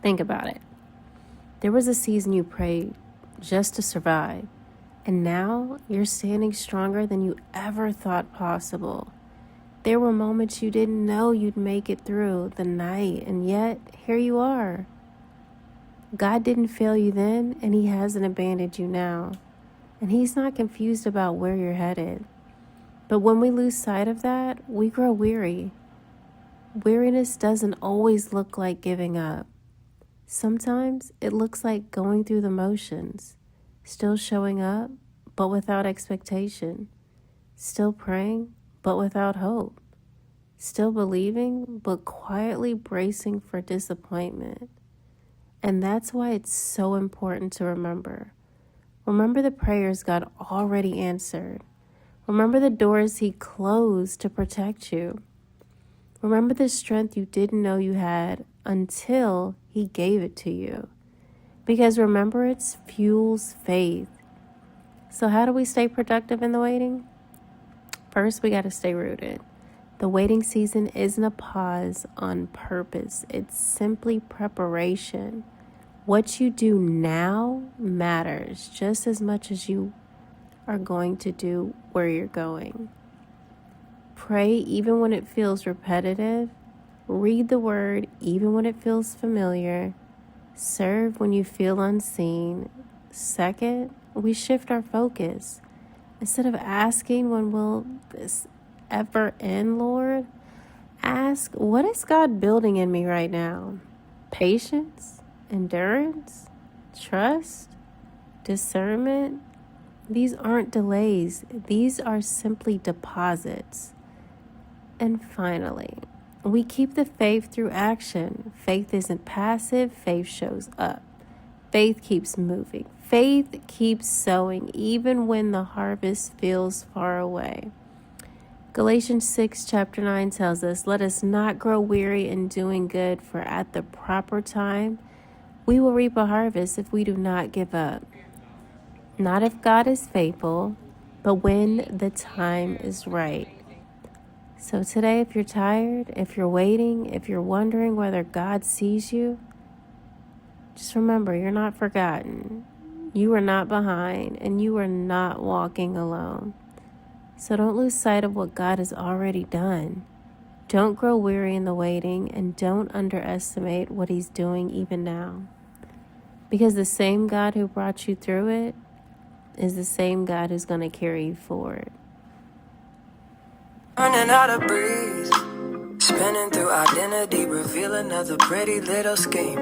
Think about it. There was a season you prayed just to survive, and now you're standing stronger than you ever thought possible. There were moments you didn't know you'd make it through the night, and yet here you are. God didn't fail you then, and He hasn't abandoned you now. And He's not confused about where you're headed. But when we lose sight of that, we grow weary. Weariness doesn't always look like giving up. Sometimes it looks like going through the motions, still showing up, but without expectation, still praying, but without hope, still believing, but quietly bracing for disappointment. And that's why it's so important to remember. Remember the prayers God already answered. Remember the doors He closed to protect you. Remember the strength you didn't know you had until He gave it to you. Because remembrance fuels faith. So how do we stay productive in the waiting? First, we got to stay rooted. The waiting season isn't a pause on purpose. It's simply preparation. What you do now matters just as much as you are going to do where you're going. Pray even when it feels repetitive. Read the word even when it feels familiar. Serve when you feel unseen. Second, we shift our focus. Instead of asking, when will this ever end, Lord? Ask, what is God building in me right now? Patience, endurance, trust, discernment. These aren't delays. These are simply deposits. And finally, we keep the faith through action. Faith isn't passive. Faith shows up. Faith keeps moving. Faith keeps sowing even when the harvest feels far away. Galatians 6 chapter 9 tells us, let us not grow weary in doing good, for at the proper time we will reap a harvest if we do not give up. Not if God is faithful, but when the time is right. So today, if you're tired, if you're waiting, if you're wondering whether God sees you, just remember, you're not forgotten. You are not behind, and you are not walking alone. So don't lose sight of what God has already done. Don't grow weary in the waiting, and don't underestimate what He's doing even now. Because the same God who brought you through it is the same God who's going to carry you forward. Running out of breeze, spinning through identity, reveal another pretty little scheme.